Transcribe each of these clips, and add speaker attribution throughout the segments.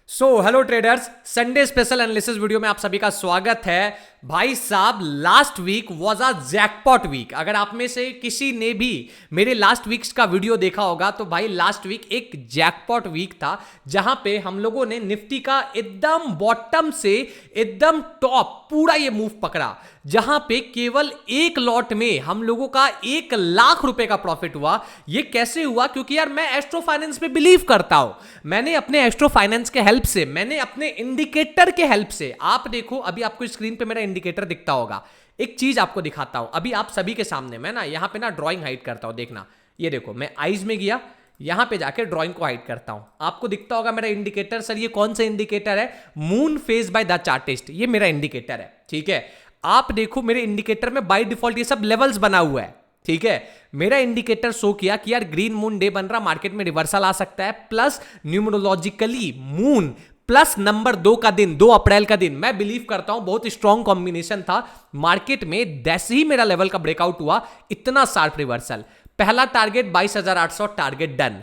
Speaker 1: Hello traders, Sunday special analysis video में आप सभी का स्वागत है। भाई साहब, last week was a jackpot week. अगर आप में से किसी ने भी मेरे लास्ट वीक्स का वीडियो देखा होगा तो भाई लास्ट वीक एक जैकपॉट वीक था, जहां पे हम लोगों ने निफ्टी का एकदम बॉटम से एकदम टॉप पूरा ये मूव पकड़ा, जहां पे केवल एक लॉट में हम लोगों का 1 लाख रुपए का प्रॉफिट हुआ। ये कैसे हुआ? क्योंकि यार मैं एस्ट्रो फाइनेंस पे बिलीव करता हूं। मैंने अपने एस्ट्रो फाइनेंस के हेल्प से, मैंने अपने इंडिकेटर के हेल्प से, आप देखो अभी आपको स्क्रीन पे मेरा इंडिकेटर दिखता होगा। एक चीज आपको दिखाता हूं अभी आप सभी के सामने। मैं ना यहां पे ना ड्राइंग हाइड करता हूं, देखना। ये देखो, मैं आइज में गया, यहां पे जाके ड्राइंग को हाइड करता हूं, आपको दिखता होगा मेरा इंडिकेटर। सर ये कौन सा इंडिकेटर है? Moon phase by the chartist, ये मेरा इंडिकेटर है। ठीक है, आप देखो मेरे इंडिकेटर में बाय डिफॉल्ट ये सब लेवल्स बना हुआ है। ठीक है, मेरा इंडिकेटर शो किया कि यार ग्रीन मून डे बन रहा, मार्केट में रिवर्सल आ सकता है, plus numerologically moon plus number 2 का दिन, 2 अप्रैल का दिन, मैं बिलीव करता हूं बहुत स्ट्रॉन्ग कॉम्बिनेशन था मार्केट में। जैसे ही मेरा लेवल का ब्रेकआउट हुआ, इतना शार्प रिवर्सल। पहला टारगेट 22,800 टारगेट डन,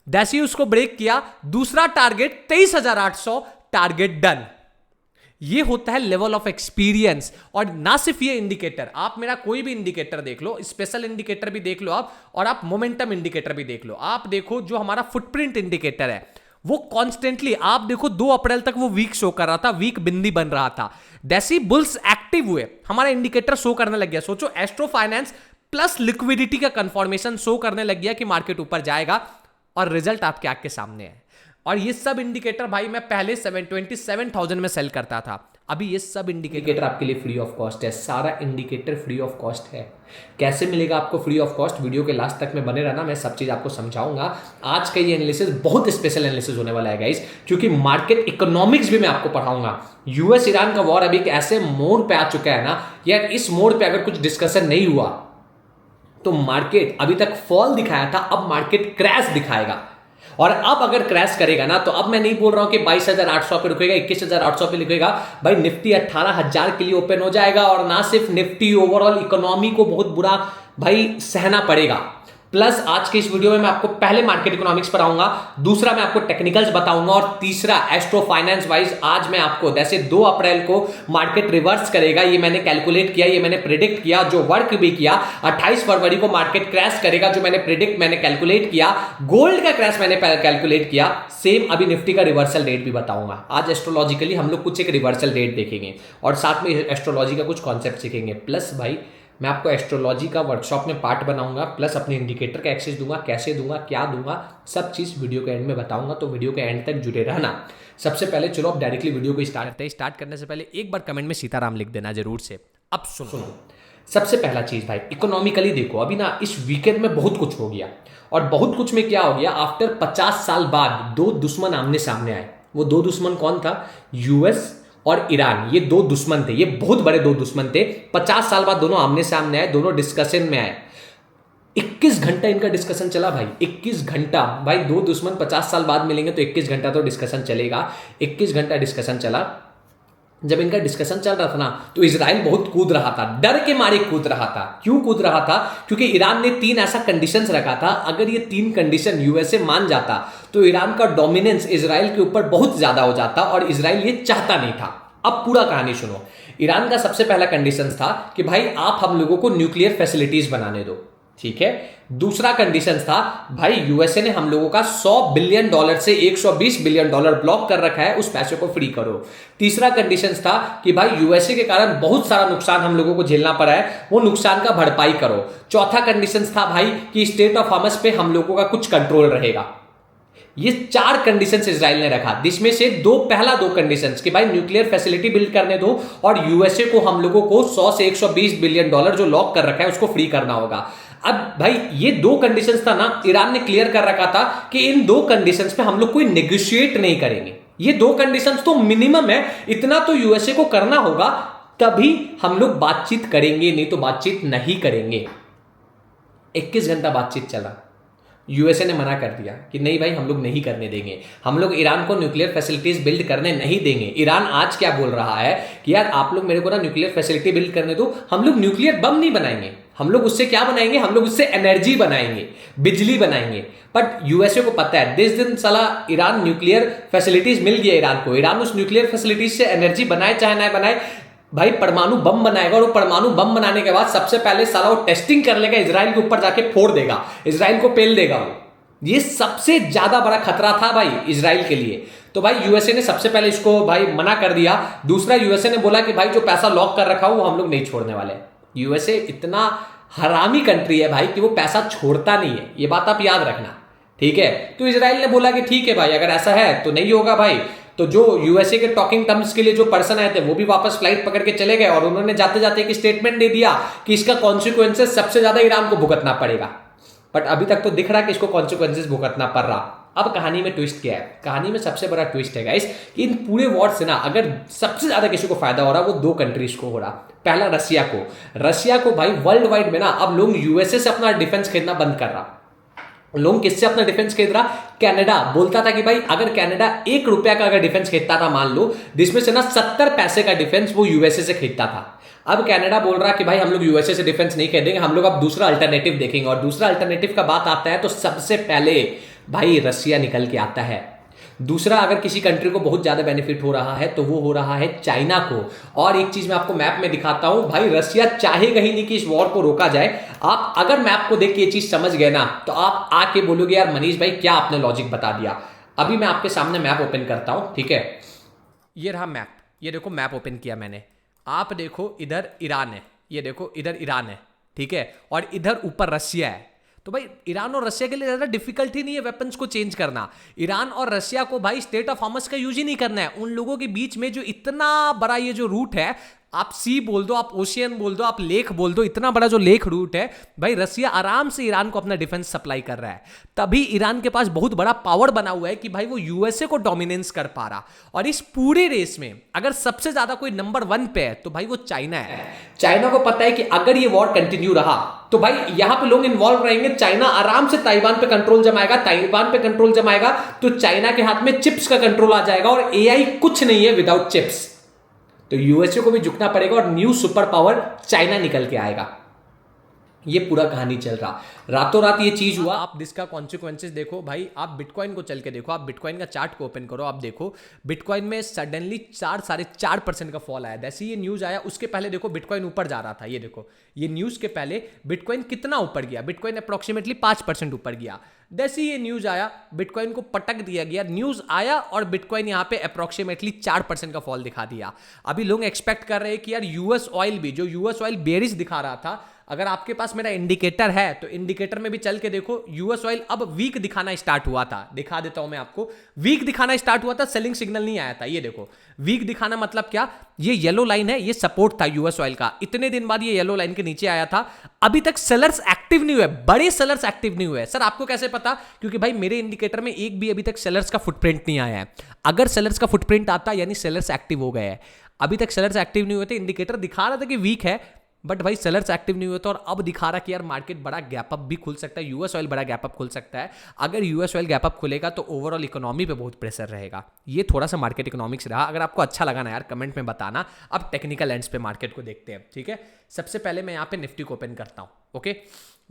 Speaker 1: जैसे ही उसको ब्रेक किया दूसरा टारगेट 23,800 टारगेट डन। ये होता है लेवल ऑफ एक्सपीरियंस। और ना सिर्फ ये इंडिकेटर, आप मेरा कोई भी इंडिकेटर देख लो, स्पेशल इंडिकेटर भी देख लो आप, और आप मोमेंटम इंडिकेटर भी देख लो। आप देखो जो हमारा फुटप्रिंट इंडिकेटर है वो कॉन्स्टेंटली, आप देखो 2 अप्रैल तक वो वीक शो कर रहा था, वीक बिंदी बन रहा था। जैसे ही बुल्स एक्टिव हुए हमारा इंडिकेटर शो करने लग गया। सोचो, एस्ट्रो फाइनेंस प्लस लिक्विडिटी का कंफर्मेशन शो करने लग गया कि मार्केट ऊपर जाएगा, और रिजल्ट आपके आंख के सामने है। और ये सब इंडिकेटर भाई मैं पहले 27,000 में सेल करता था, अभी ये सब इंडिकेटर आपके लिए फ्री ऑफ कॉस्ट है। सारा इंडिकेटर फ्री ऑफ कॉस्ट है। कैसे मिलेगा आपको फ्री ऑफ कॉस्ट? वीडियो के लास्ट तक में बने रहना, मैं सब चीज आपको समझाऊंगा। आज का ये एनालिसिस बहुत स्पेशल एनालिसिस होने वाला है गाइस, क्योंकि मार्केट इकोनॉमिक्स भी मैं आपको पढ़ाऊंगा। यूएस ईरान का वॉर अभी एक ऐसे मोड़ पे आ चुका है ना यार, इस मोड़ पे अगर कुछ डिस्कशन नहीं हुआ तो मार्केट अभी तक फॉल दिखाया था, अब मार्केट क्रैश दिखाएगा। और अब अगर क्रैश करेगा ना, तो अब मैं नहीं बोल रहा हूं कि 22,800 पे रुकेगा, 21,800 पे लिखेगा। भाई निफ्टी 18,000 के लिए ओपन हो जाएगा। और ना सिर्फ निफ्टी, ओवरऑल इकोनॉमी को बहुत बुरा भाई सहना पड़ेगा। प्लस आज के इस वीडियो में मैं आपको पहले मार्केट इकोनॉमिक्स पढ़ाऊंगा, दूसरा मैं आपको टेक्निकल्स बताऊंगा, और तीसरा एस्ट्रो फाइनेंस वाइज आज मैं आपको, जैसे 2 अप्रैल को मार्केट रिवर्स करेगा, ये मैंने कैलकुलेट किया, ये मैंने प्रिडिक्ट किया, जो वर्क भी किया। 28 फरवरी को मार्केट क्रैश करेगा, जो मैंने कैलकुलेट किया। गोल्ड का क्रैश मैंने कैलकुलेट किया। सेम अभी निफ्टी का रिवर्सल रेट भी बताऊंगा। आज एस्ट्रोलॉजिकली हम लोग कुछ एक रिवर्सल रेट देखेंगे, और साथ में एस्ट्रोलॉजी का कुछ कॉन्सेप्ट सीखेंगे। प्लस भाई मैं आपको एस्ट्रोलॉजी का वर्कशॉप में पार्ट बनाऊंगा, प्लस अपने इंडिकेटर का एक्सेस दूंगा, कैसे दूंगा, क्या दूंगा, सब चीज़ वीडियो के एंड में बताऊंगा। तो वीडियो के एंड तक जुड़े रहना। सबसे पहले चलो अब डायरेक्टली वीडियो को स्टार्ट करते हैं। स्टार्ट करने से पहले एक बार कमेंट में सीताराम लिख देना जरूर से। अब सुनो, सबसे पहला चीज़ भाई, इकोनॉमिकली देखो, अभी ना इस वीकेंड में बहुत कुछ हो गया। और बहुत कुछ में क्या हो गया, आफ्टर 50 साल बाद 2 दुश्मन आमने सामने आए। वो 2 दुश्मन कौन था? यूएस और ईरान। ये 2 दुश्मन थे, ये बहुत बड़े 2 दुश्मन थे। 50 साल बाद दोनों आमने सामने आए, दोनों डिस्कशन में आए। 21 घंटा इनका डिस्कशन चला भाई, 21 घंटा। भाई 2 दुश्मन 50 साल बाद मिलेंगे तो 21 घंटा तो डिस्कशन चलेगा। 21 घंटा डिस्कशन चला। जब इनका डिस्कशन चल रहा था ना, तो इजराइल बहुत कूद रहा था, डर के मारे कूद रहा था। क्यों कूद रहा था? क्योंकि ईरान ने 3 ऐसा कंडीशंस रखा था, अगर ये 3 कंडीशन यूएसए मान जाता तो ईरान का डोमिनेंस इजराइल के ऊपर बहुत ज्यादा हो जाता, और इजराइल ये चाहता नहीं था। अब पूरा कहानी सुनो। ईरान का सबसे पहला कंडीशन था कि भाई आप हम लोगों को न्यूक्लियर फैसिलिटीज बनाने दो, ठीक है। दूसरा कंडीशन था, भाई यूएसए ने हम लोगों का $100 बिलियन से $120 बिलियन ब्लॉक कर रखा है, उस पैसे को फ्री करो। तीसरा कंडीशन था कि भाई यूएसए के कारण बहुत सारा नुकसान हम लोगों को झेलना पड़ा है, वो नुकसान का भरपाई करो। चौथा कंडीशन था भाई कि स्टेट ऑफ हमास पे हम लोगों का कुछ कंट्रोल रहेगा। ये 4 कंडीशंस इजराइल ने रखा, जिसमें से पहला 2 कंडीशंस कि भाई न्यूक्लियर फैसिलिटी बिल्ड करने दो, और यूएसए को हम लोगों को 100 से $120 बिलियन जो लॉक कर रखा है उसको फ्री करना होगा। अब भाई ये 2 कंडीशंस था ना, ईरान ने क्लियर कर रखा था कि इन 2 कंडीशंस पे हम लोग कोई नेगोशिएट नहीं करेंगे। ये 2 कंडीशंस तो मिनिमम है, इतना तो यूएसए को करना होगा, तभी हम लोग बातचीत करेंगे, नहीं तो बातचीत नहीं करेंगे। 21 घंटा बातचीत चला, यूएसए ने मना कर दिया कि नहीं भाई हम लोग नहीं करने देंगे, हम लोग ईरान को न्यूक्लियर फैसिलिटीज बिल्ड करने नहीं देंगे। ईरान आज क्या बोल रहा है कि यार आप लोग मेरे को ना न्यूक्लियर फैसिलिटी बिल्ड करने दो, हम लोग न्यूक्लियर बम नहीं बनाएंगे, हम लोग उससे क्या बनाएंगे, हम लोग उससे एनर्जी बनाएंगे, बिजली बनाएंगे। बट यूएसए को पता है जिस दिन साला ईरान न्यूक्लियर फैसिलिटीज मिल गया ईरान को, ईरान उस न्यूक्लियर फैसिलिटीज से एनर्जी बनाए चाहे ना बनाए, भाई परमाणु बम बनाएगा। और परमाणु बम बनाने के बाद सबसे पहले साला वो टेस्टिंग कर लेगा, इजराइल के ऊपर जाके फोड़ देगा, इजराइल को पेल देगा वो। ये सबसे ज्यादा बड़ा खतरा था भाई इजराइल के लिए। तो भाई यूएसए ने सबसे पहले इसको भाई मना कर दिया। दूसरा, यूएसए ने बोला कि भाई जो पैसा लॉक कर रखा हो वो हम लोग नहीं छोड़ने वाले। यूएसए इतना हरामी कंट्री है भाई कि वो पैसा छोड़ता नहीं है, ये बात आप याद रखना, ठीक है। तो इजराइल ने बोला कि ठीक है भाई, अगर ऐसा है तो नहीं होगा भाई। तो जो यूएसए के टॉकिंग टर्म्स के लिए जो पर्सन आए थे वो भी वापस फ्लाइट पकड़ के चले गए, और उन्होंने जाते जाते एक स्टेटमेंट दे दिया कि इसका कॉन्सिक्वेंसेस सबसे ज्यादा ईरान को भुगतना पड़ेगा। बट अभी तक तो दिख रहा है कि इसको कॉन्सिक्वेंसेस भुगतना पड़ रहा। अब कहानी में ट्विस्ट क्या है, कहानी में सबसे बड़ा ट्विस्ट है गाइस कि इन पूरे वॉर से ना अगर सबसे ज्यादा किसी को फायदा हो रहा है वो दो कंट्रीज को हो रहा। पहला रशिया को भाई वर्ल्ड वाइड में ना अब लोग यूएसए से अपना डिफेंस खरीदना बंद कर रहा। लोग किससे अपना डिफेंस खरीद रहा, कनाडा बोलता था कि भाई अगर कनाडा ₹1 का अगर डिफेंस खरीदता था, मान लो जिसमें से ना 70 पैसे का डिफेंस वो यूएसए से खरीदता था। अब कनाडा बोल रहा कि भाई हम लोग यूएसए से डिफेंस नहीं खरीदेंगे, हम लोग अब दूसरा अल्टरनेटिव देखेंगे। और दूसरा अल्टरनेटिव का बात आता है तो सबसे पहले भाई रसिया निकल के आता है। दूसरा, अगर किसी कंट्री को बहुत ज्यादा बेनिफिट हो रहा है तो वो हो रहा है चाइना को। और एक चीज मैं आपको मैप में दिखाता हूं, भाई रसिया चाहेगा ही नहीं कि इस वॉर को रोका जाए। आप अगर मैप को देख के ये चीज समझ गए ना तो आप आके बोलोगे यार मनीष भाई क्या आपने लॉजिक बता दिया। अभी मैं आपके सामने मैप ओपन करता हूं, ठीक है। ये रहा मैप, ये देखो मैप ओपन किया मैंने। आप देखो इधर ईरान है, ये देखो इधर ईरान है, ठीक है, और इधर ऊपर रसिया है। तो भाई ईरान और रसिया के लिए ज्यादा डिफिकल्ट ही नहीं है वेपन्स को चेंज करना। ईरान और रसिया को भाई स्टेट ऑफ हॉर्मस का यूज ही नहीं करना है। उन लोगों के बीच में जो इतना बड़ा ये जो रूट है, आप सी बोल दो, आप ओशियन बोल दो, आप लेक बोल दो, इतना बड़ा जो लेक रूट है, भाई रसिया आराम से ईरान को अपना डिफेंस सप्लाई कर रहा है। तभी ईरान के पास बहुत बड़ा पावर बना हुआ है कि भाई वो यूएसए को डोमिनेंस कर पा रहा। और इस पूरे रेस में अगर सबसे ज्यादा कोई नंबर 1 पे है तो भाई वो चाइना है। चाइना को पता है कि अगर ये वॉर कंटिन्यू रहा तो भाई यहां पे लोग इन्वॉल्व रहेंगे, चाइना आराम से ताइवान पे कंट्रोल जमाएगा, ताइवान पे कंट्रोल जमाएगा तो चाइना के हाथ में चिप्स का कंट्रोल आ जाएगा। और एआई कुछ नहीं है विदाउट चिप्स। तो यूएसए को भी झुकना पड़ेगा और न्यू सुपर पावर चाइना निकल के आएगा। ये पूरा कहानी चल रहा, रातों रात ये चीज हुआ। आप इसका कॉन्सिक्वेंसेस देखो भाई, आप बिटकॉइन को चल के देखो, आप बिटकॉइन का चार्ट को ओपन करो, आप देखो बिटकॉइन में सडनली 4-4.5% का फॉल आया। जैसे ये न्यूज आया उसके पहले देखो बिटकॉइन ऊपर जा रहा था। ये देखो ये न्यूज के पहले बिटकॉइन कितना ऊपर गया, बिटकॉइन अप्रोक्सीमेटली 5% ऊपर गया। जैसे ये न्यूज आया बिटकॉइन को पटक दिया गया, न्यूज आया और बिटकॉइन यहां पे अप्रोक्सीमेटली 4% का फॉल दिखा दिया। अभी लोग एक्सपेक्ट कर रहे हैं कि यार यूएस ऑयल भी, जो यूएस ऑयल बेरिश दिखा रहा था, अगर आपके पास मेरा इंडिकेटर है तो इंडिकेटर में भी चल के देखो यूएस ऑयल अब वीक दिखाना स्टार्ट हुआ था। दिखा देता हूं मैं आपको, वीक दिखाना स्टार्ट हुआ था, सेलिंग सिग्नल नहीं आया था। ये देखो वीक दिखाना मतलब क्या, ये येलो लाइन है, ये सपोर्ट था यूएस ऑयल का। इतने दिन बाद ये येलो लाइन के नीचे आया था। अभी तक सेलर्स एक्टिव नहीं हुए, बड़े सेलर्स एक्टिव नहीं हुए। सर आपको कैसे पता? क्योंकि भाई मेरे इंडिकेटर में एक भी अभी तक सेलर्स का फुटप्रिंट नहीं आया है। अगर सेलर्स का फुटप्रिंट आता यानी सेलर्स एक्टिव हो गए हैं। अभी तक सेलर्स एक्टिव नहीं हुए थे, इंडिकेटर दिखा रहा था कि वीक है, बट भाई सेलर्स एक्टिव नहीं हुए तो। और अब दिखा रहा कि यार मार्केट बड़ा गैप अप भी खुल सकता है, यूएस ऑयल बड़ा गैप अप खुल सकता है। अगर यूएस ऑयल गैप अप खुलेगा तो ओवरऑल इकोनॉमी पे बहुत प्रेशर रहेगा। ये थोड़ा सा मार्केट इकोनॉमिक्स रहा। अगर आपको अच्छा लगा ना यार कमेंट में बताना। अब टेक्निकल एंड्स पे मार्केट को देखते हैं, ठीक है। सबसे पहले मैं यहाँ पे निफ्टी को ओपन करता हूँ, ओके।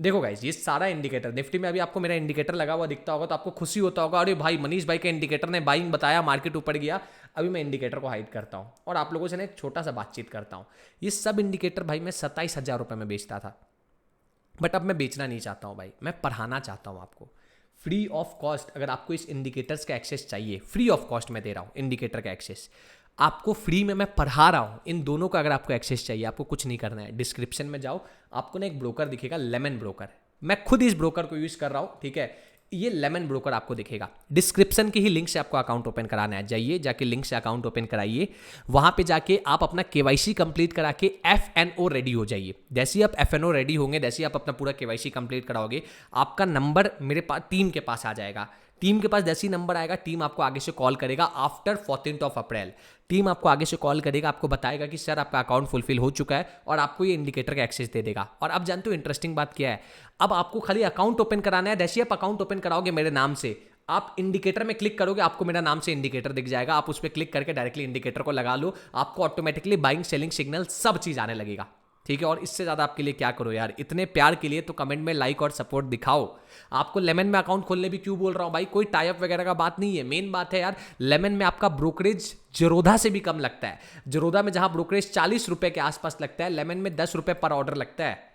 Speaker 1: देखो गाइस ये सारा इंडिकेटर निफ्टी में, अभी आपको मेरा इंडिकेटर लगा हुआ दिखता होगा तो आपको खुशी होता होगा, अरे भाई मनीष भाई के इंडिकेटर ने बाइंग बताया, मार्केट ऊपर गया। अभी मैं इंडिकेटर को हाइड करता हूं और आप लोगों से ना एक छोटा सा बातचीत करता हूं। ये सब इंडिकेटर भाई मैं 27,000 रुपये में बेचता था, बट अब मैं बेचना नहीं चाहता हूं भाई, मैं पढ़ाना चाहता हूं आपको फ्री ऑफ कॉस्ट। अगर आपको इस इंडिकेटर्स का एक्सेस चाहिए, फ्री ऑफ कॉस्ट मैं दे रहा हूं इंडिकेटर का एक्सेस आपको, फ्री में मैं पढ़ा रहा हूं इन दोनों का। अगर आपको एक्सेस चाहिए, आपको कुछ नहीं करना है, डिस्क्रिप्शन में जाओ, आपको ना एक ब्रोकर दिखेगा, लेमन ब्रोकर। मैं खुद इस ब्रोकर को यूज कर रहा हूं, ठीक है। ये लेमन ब्रोकर आपको दिखेगा, डिस्क्रिप्शन की ही लिंक से आपको अकाउंट ओपन कराना है। जाइए, जाके लिंक से अकाउंट ओपन कराइए, वहां पे जाके आप अपना केवाईसी कंप्लीट करा के एफएनओ रेडी हो जाइए। जैसे ही आप एफएनओ रेडी होंगे, जैसे ही आप अपना पूरा केवाईसी कंप्लीट कराओगे, आपका नंबर मेरे पास टीम के पास आ जाएगा। टीम के पास जैसे ही नंबर आएगा, टीम आपको आगे से कॉल करेगा आफ्टर 14 अप्रैल। टीम आपको आगे से कॉल करेगा, आपको बताएगा कि सर आपका अकाउंट फुलफिल हो चुका है और आपको ये इंडिकेटर का एक्सेस दे देगा। और अब जानते हो इंटरेस्टिंग बात क्या है, अब आपको खाली अकाउंट ओपन कराना है। जैसे आप अकाउंट ओपन कराओगे मेरे नाम से, आप इंडिकेटर में क्लिक करोगे, आपको मेरा नाम से इंडिकेटर दिख जाएगा। आप उस पर क्लिक करके डायरेक्टली इंडिकेटर को लगा लो, आपको ऑटोमेटिकली बाइंग सेलिंग सिग्नल सब चीज आने लगेगा। ठीक है। और इससे ज़्यादा आपके लिए क्या करो यार, इतने प्यार के लिए तो कमेंट में लाइक और सपोर्ट दिखाओ। आपको लेमन में अकाउंट खोलने भी क्यों बोल रहा हूँ भाई, कोई टाई अप वगैरह का बात नहीं है, मेन बात है यार लेमन में आपका ब्रोकरेज जरोधा से भी कम लगता है। जरोधा में जहां ब्रोकरेज 40 रुपए के आसपास लगता है, लेमन में 10 रुपए पर ऑर्डर लगता है।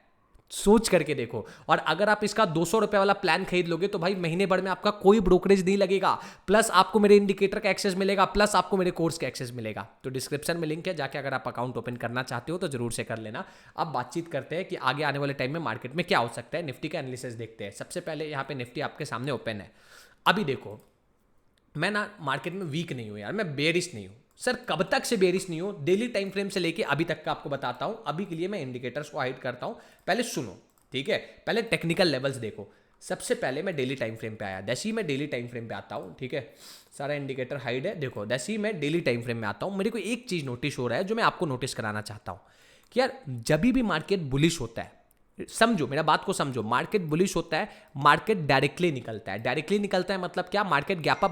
Speaker 1: सोच करके देखो। और अगर आप इसका 200 रुपए वाला प्लान खरीद लोगे तो भाई महीने भर में आपका कोई ब्रोकरेज नहीं लगेगा, प्लस आपको मेरे इंडिकेटर का एक्सेस मिलेगा, प्लस आपको मेरे कोर्स का एक्सेस मिलेगा। तो डिस्क्रिप्शन में लिंक है, जाके अगर आप अकाउंट ओपन करना चाहते हो तो जरूर से कर लेना। अब बातचीत करते हैं कि आगे आने वाले टाइम में मार्केट में क्या हो सकता है। निफ्टी का एनालिसिस देखते हैं। सबसे पहले यहाँ पे निफ्टी आपके सामने ओपन है। अभी देखो, मैं ना मार्केट में वीक नहीं हूँ यार, मैं बेरिश नहीं हूँ। सर कब तक से बेरिश नहीं हूँ, डेली टाइम फ्रेम से लेके अभी तक का आपको बताता हूँ। अभी के लिए मैं इंडिकेटर्स को हाइड करता हूँ, पहले सुनो, ठीक है। पहले टेक्निकल लेवल्स देखो। सबसे पहले मैं डेली टाइम फ्रेम पे आया, जैसे ही मैं डेली टाइम फ्रेम पे आता हूँ, ठीक है, सारा इंडिकेटर हाइड है। देखो जैसे ही मैं डेली टाइम फ्रेम में आता हूँ, मेरे को एक चीज नोटिस हो रहा है जो मैं आपको नोटिस कराना चाहता हूँ कि यार जब भी मार्केट बुलिश होता है, समझो मेरा बात को समझो, मार्केट बुलिश होता है, मार्केट डायरेक्टली निकलता है। डायरेक्टली निकलता है मतलब क्या, मार्केट गैप अप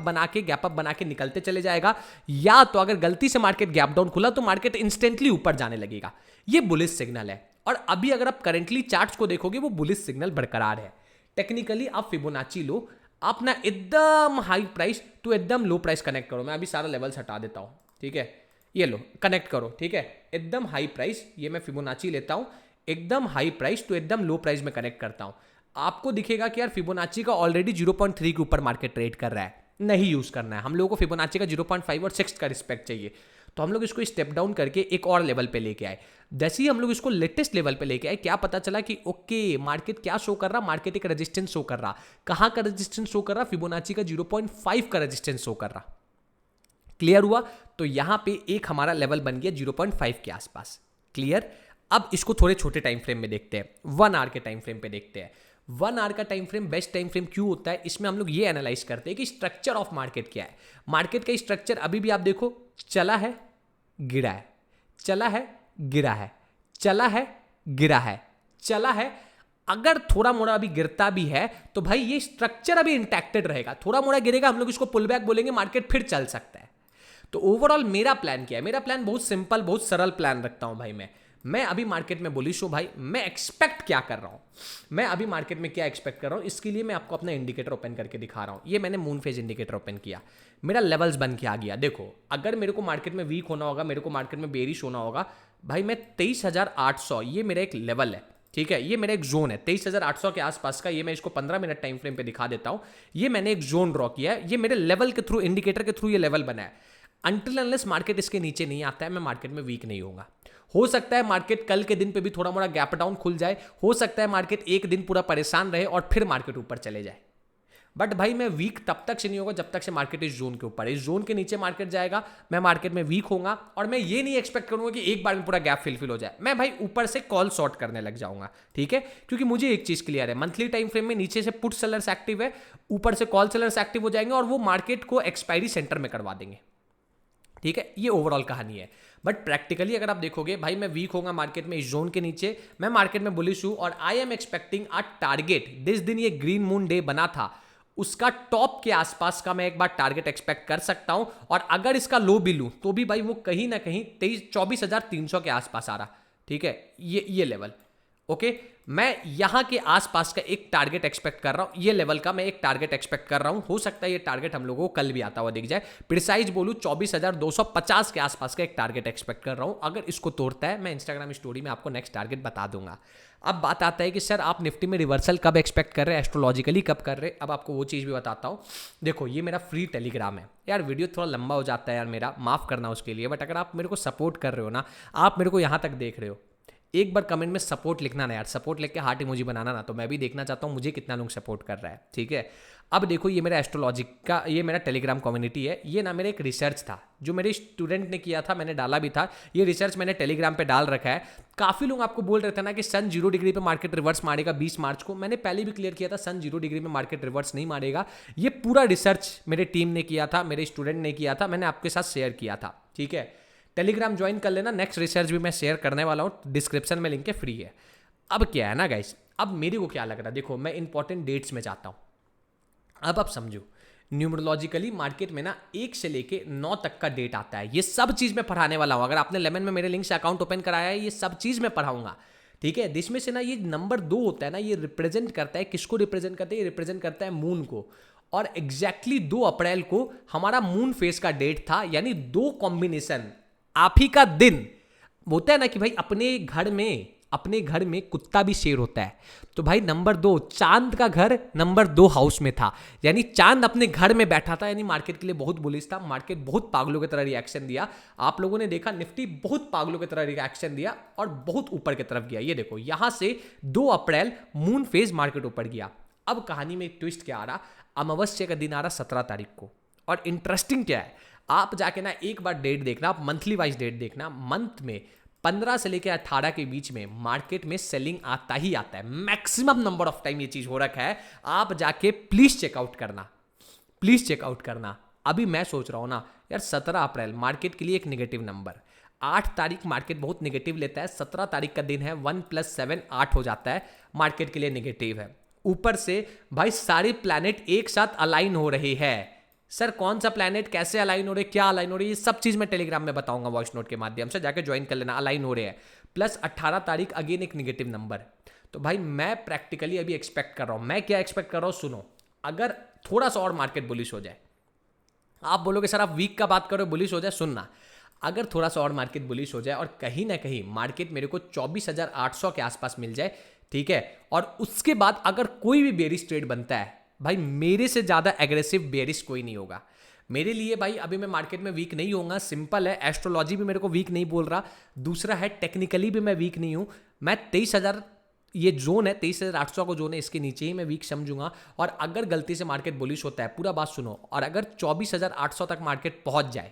Speaker 1: बना के निकलते चले जाएगा, या तो अगर गलती से मार्केट गैप डाउन खुला तो मार्केट इंस्टेंटली ऊपर जाने लगेगा। ये बुलिश सिग्नल है। और अभी अगर आप करंटली चार्ट्स को देखोगे, वो बुलिश सिग्नल बरकरार है। टेक्निकली आप फिबोनाची लो, आप ना एकदम हाई प्राइस टू एकदम लो प्राइस कनेक्ट करो। मैं अभी सारा लेवल्स हटा देता हूं, ठीक है, ये लो कनेक्ट करो, ठीक है। एकदम हाई प्राइस, ये मैं फिबोनाची लेता हूं, एकदम हाई प्राइस टू एकदम लो प्राइस में कनेक्ट करता हूं। आपको दिखेगा कि यार फिबोनाची का ऑलरेडी 0.3 के ऊपर मार्केट ट्रेड कर रहा है। नहीं यूज करना है हम लोगों को, फिबोनाची का 0.5 और 6 का रिस्पेक्ट चाहिए। तो हम लोग इसको स्टेप डाउन करके एक और लेवल पे लेके आए। जैसे ही हम लोग इसको लेटेस्ट लेवल पे लेके आए, क्या पता चला कि ओके मार्केट क्या शो कर रहा, मार्केट एक रेजिस्टेंस शो कर रहा। कहां का रेजिस्टेंस शो कर रहा, फिबोनाची का 0.5 का रेजिस्टेंस शो कर रहा। क्लियर हुआ। तो यहां पे एक हमारा लेवल बन गया 0.5 के आसपास। क्लियर। अब इसको थोड़े छोटे टाइम फ्रेम में देखते हैं, 1 आवर के टाइम फ्रेम पे देखते हैं। 1 आवर का time frame best time frame क्यों होता है, इसमें हम लोग ये एनालाइज करते हैं कि स्ट्रक्चर ऑफ मार्केट क्या है। मार्केट का स्ट्रक्चर अभी भी आप देखो, चला है गिरा है, चला है गिरा है, चला है गिरा है, चला है। अगर थोड़ा मोड़ा अभी गिरता भी है तो भाई ये स्ट्रक्चर अभी इंटैक्टेड रहेगा। थोड़ा मोड़ा गिरेगा, हम लोग इसको पुल बैक बोलेंगे, मार्केट फिर चल सकता है। तो ओवरऑल मेरा प्लान क्या है, मेरा प्लान बहुत सिंपल, बहुत सरल प्लान रखता हूं भाई। मैं अभी मार्केट में बुलिश हूं भाई। मैं एक्सपेक्ट क्या कर रहा हूं, मैं अभी मार्केट में क्या एक्सपेक्ट कर रहा हूं, इसके लिए मैं आपको अपना इंडिकेटर ओपन करके दिखा रहा हूं। ये मैंने मून फेज इंडिकेटर ओपन किया, मेरा लेवल्स बन के आ गया। देखो अगर मेरे को मार्केट में वीक होना होगा, मेरे को मार्केट में बेरिश होना होगा भाई, मैं 23,800, ये मेरा एक लेवल है, ठीक है, ये मेरा एक जोन है 23,800 के आसपास का। ये मैं इसको 15 मिनट टाइम फ्रेम पे दिखा देता हूं। ये मैंने एक जोन ड्रॉ किया है, ये मेरे लेवल के थ्रू, इंडिकेटर के थ्रू ये लेवल बना है। अनटिल अनलेस मार्केट इसके नीचे नहीं आता है, मैं मार्केट में वीक नहीं होऊंगा। हो सकता है मार्केट कल के दिन पे भी थोड़ा मोड़ा गैप डाउन खुल जाए, हो सकता है मार्केट एक दिन पूरा परेशान रहे और फिर मार्केट ऊपर चले जाए। बट भाई मैं वीक तब तक से नहीं होगा जब तक से मार्केट इस जोन के ऊपर है। इस जोन के नीचे मार्केट जाएगा, मैं मार्केट में वीक होऊंगा। और मैं ये नहीं एक्सपेक्ट करूंगा कि एक बार में पूरा गैप फिल हो जाए। मैं भाई ऊपर से कॉल शॉर्ट करने लग जाऊंगा, ठीक है, क्योंकि मुझे एक चीज क्लियर है, मंथली टाइम फ्रेम में नीचे से पुट सेलर्स एक्टिव है, ऊपर से कॉल सेलर्स एक्टिव हो जाएंगे और वो मार्केट को एक्सपायरी सेंटर में करवा देंगे। ठीक है, ये ओवरऑल कहानी है। बट प्रैक्टिकली अगर आप देखोगे भाई, मैं वीक होगा मार्केट में इस जोन के नीचे, मैं मार्केट में बुलिश हूं और I am expecting a target. जिस दिन ये ग्रीन मून डे बना था उसका टॉप के आसपास का मैं एक बार टारगेट एक्सपेक्ट कर सकता हूं। और अगर इसका लो भी लूं तो भी भाई वो कहीं ना कहीं 24,300 के आसपास आ रहा, ठीक है, ये लेवल। ओके, मैं यहां के आसपास का एक टारगेट एक्सपेक्ट कर रहा हूं, ये लेवल का मैं एक टारगेट एक्सपेक्ट कर रहा हूं। हो सकता है ये टारगेट हम लोगों को कल भी आता हुआ दिख जाए। प्रिसाइज बोलूं 24,250 के आसपास का एक टारगेट एक्सपेक्ट कर रहा हूं। अगर इसको तोड़ता है, मैं इंस्टाग्राम स्टोरी में आपको नेक्स्ट टारगेट बता दूंगा। अब बात आता है कि सर आप निफ्टी में रिवर्सल कब एक्सपेक्ट कर रहे हैं, एस्ट्रोलॉजिकली कब कर रहे हैं। अब आपको वो चीज़ भी बताता हूँ। देखो ये मेरा फ्री टेलीग्राम है यार, वीडियो थोड़ा लंबा हो जाता है यार मेरा, माफ़ करना उसके लिए। बट अगर आप मेरे को सपोर्ट कर रहे हो ना, आप मेरे को यहाँ तक देख रहे हो, एक बार कमेंट में सपोर्ट लिखना ना यार, सपोर्ट लिख के हार्ट इमोजी बनाना ना, तो मैं भी देखना चाहता हूँ मुझे कितना लोग सपोर्ट कर रहा है, ठीक है। अब देखो ये मेरा एस्ट्रोलॉजी का, ये मेरा टेलीग्राम कम्युनिटी है। ये ना मेरा एक रिसर्च था जो मेरे स्टूडेंट ने किया था, मैंने डाला भी था। ये रिसर्च मैंने टेलीग्राम पे डाल रखा है। काफ़ी लोग आपको बोल रहे थे ना कि सन 0 डिग्री पे मार्केट रिवर्स मारेगा 20 मार्च को। मैंने पहले भी क्लियर किया था, सन 0 डिग्री में मार्केट रिवर्स नहीं मारेगा। ये पूरा रिसर्च मेरे टीम ने किया था, मेरे स्टूडेंट ने किया था, मैंने आपके साथ शेयर किया था, ठीक है। टेलीग्राम ज्वाइन कर लेना, नेक्स्ट रिसर्च भी मैं शेयर करने वाला हूँ, डिस्क्रिप्शन में लिंक है, फ्री है। अब क्या है ना गाइस, अब मेरे को क्या लग रहा है, देखो मैं इंपॉर्टेंट डेट्स में जाता हूँ। अब आप समझो, न्यूमरोलॉजिकली मार्केट में ना 1 से लेके 9 तक का डेट आता है। ये सब चीज़ मैं पढ़ाने वाला हूँ। अगर आपने लेमन में मेरे लिंक से अकाउंट ओपन कराया है, ये सब चीज़ मैं पढ़ाऊंगा, ठीक है। जिसमें से ना ये नंबर 2 होता है ना, ये रिप्रेजेंट करता है, किसको रिप्रेजेंट करता है? ये रिप्रेजेंट करता है मून को। और एग्जैक्टली 2 अप्रैल को हमारा मून फेस का डेट था, यानी 2 कॉम्बिनेशन आप ही का दिन। होता है ना कि भाई अपने घर में कुत्ता भी शेर होता है। तो भाई नंबर 2 चांद का घर नंबर 2 हाउस में था, यानी चांद अपने घर में बैठा था, यानी मार्केट के लिए बहुत बुलिश था। मार्केट बहुत पागलों की तरह रिएक्शन दिया। आप लोगों ने देखा निफ्टी बहुत पागलों की तरह रिएक्शन दिया और बहुत ऊपर की तरफ गया। ये देखो यहां से 2 अप्रैल मून फेज मार्केट ऊपर गया। अब कहानी में एक ट्विस्ट क्या आ रहा, अमावस्या का दिन आ रहा 17 तारीख को। और इंटरेस्टिंग क्या है, आप जाके ना एक बार डेट देखना, आप मंथली वाइज डेट देखना, मंथ में 15 से लेकर 18 के बीच में मार्केट में सेलिंग आता ही आता है। मैक्सिमम नंबर ऑफ टाइम ये चीज हो रखा है। आप जाके प्लीज चेकआउट करना। अभी मैं सोच रहा हूं ना यार, 17 अप्रैल मार्केट के लिए एक नेगेटिव नंबर, 8 तारीख मार्केट बहुत नेगेटिव लेता है, 17 तारीख का दिन है, 1 + 7 8 हो जाता है, मार्केट के लिए नेगेटिव है। ऊपर से भाई सारे प्लैनेट एक साथ अलाइन हो रहे हैं। सर कौन सा प्लैनेट कैसे अलाइन हो रहे, क्या अलाइन हो रही है, ये सब चीज मैं टेलीग्राम में बताऊंगा वॉइस नोट के माध्यम से, जाके ज्वाइन कर लेना। अलाइन हो रहे हैं, प्लस 18 तारीख अगेन एक नेगेटिव नंबर। तो भाई मैं प्रैक्टिकली अभी एक्सपेक्ट कर रहा हूं, मैं क्या एक्सपेक्ट कर रहा हूं सुनो, अगर थोड़ा सा और मार्केट बुलिश हो जाए, आप बोलोगे सर आप वीक का बात करो बुलिश हो जाए, सुनना, अगर थोड़ा सा और मार्केट बुलिश हो जाए और कहीं ना कहीं मार्केट मेरे को 24,800 के आसपास मिल जाए, ठीक है, और उसके बाद अगर कोई भी बेरिश ट्रेड बनता है, भाई मेरे से ज्यादा एग्रेसिव बेरिश कोई नहीं होगा मेरे लिए। भाई अभी मैं मार्केट में वीक नहीं होऊंगा, सिंपल है। एस्ट्रोलॉजी भी मेरे को वीक नहीं बोल रहा, दूसरा है टेक्निकली भी मैं वीक नहीं हूं। मैं 23,000 ये जोन है, 23,800 को जोन है, इसके नीचे ही मैं वीक समझूंगा। और अगर गलती से मार्केट बुलिश होता है, पूरा बात सुनो, और अगर 24,800 तक मार्केट पहुंच जाए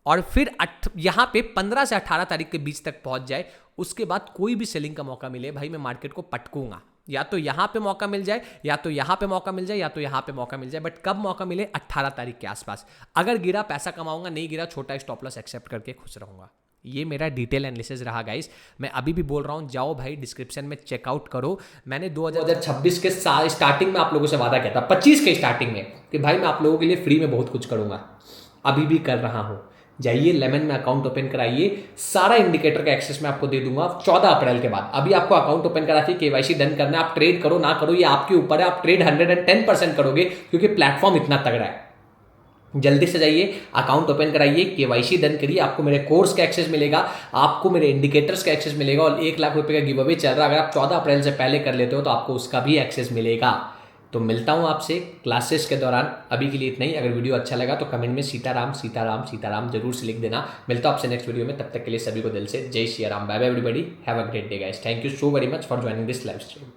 Speaker 1: और फिर यहां पे 15 से 18 तारीख के बीच तक पहुंच जाए, उसके बाद कोई भी सेलिंग का मौका मिले, भाई मैं मार्केट को पटकूंगा। या तो यहां पे मौका मिल जाए, या तो यहां पे मौका मिल जाए, या तो यहां पे मौका मिल जाए, बट कब मौका मिले? 18 तारीख के आसपास। अगर गिरा पैसा कमाऊंगा, नहीं गिरा छोटा स्टॉप लॉस एक्सेप्ट करके खुश रहूंगा। ये मेरा डिटेल एनालिसिस रहा गाइस। मैं अभी भी बोल रहा हूं, जाओ भाई डिस्क्रिप्शन में चेकआउट करो। मैंने 2026 के स्टार्टिंग में आप लोगों से वादा किया था, 25 के स्टार्टिंग में, कि भाई मैं आप लोगों के लिए फ्री में बहुत कुछ करूंगा। अभी भी कर रहा हूं। जाइए लेमन में अकाउंट ओपन कराइए, सारा इंडिकेटर का एक्सेस मैं आपको दे दूंगा 14 अप्रैल के बाद। अभी आपको अकाउंट ओपन करा के केवाईसी डन करना है, आप ट्रेड करो ना करो ये आपके ऊपर है। आप ट्रेड 110% करोगे क्योंकि प्लेटफॉर्म इतना तगड़ा है। जल्दी से जाइए अकाउंट ओपन कराइए, केवाईसी डन करिए, आपको मेरे कोर्स का एक्सेस मिलेगा, आपको मेरे इंडिकेटर्स का एक्सेस मिलेगा, और 1 लाख रुपए का गिव अवे चल रहा है। अगर आप 14 अप्रैल से पहले कर लेते हो तो आपको उसका भी एक्सेस मिलेगा। तो मिलता हूं आपसे क्लासेस के दौरान। अभी के लिए इतना ही। अगर वीडियो अच्छा लगा तो कमेंट में सीताराम सीताराम सीताराम जरूर से लिख देना। मिलता हूं आपसे नेक्स्ट वीडियो में, तब तक के लिए सभी को दिल से जय Shri Ram. Bye bye everybody, have a great day guys. Thank you so very much for joining this live stream.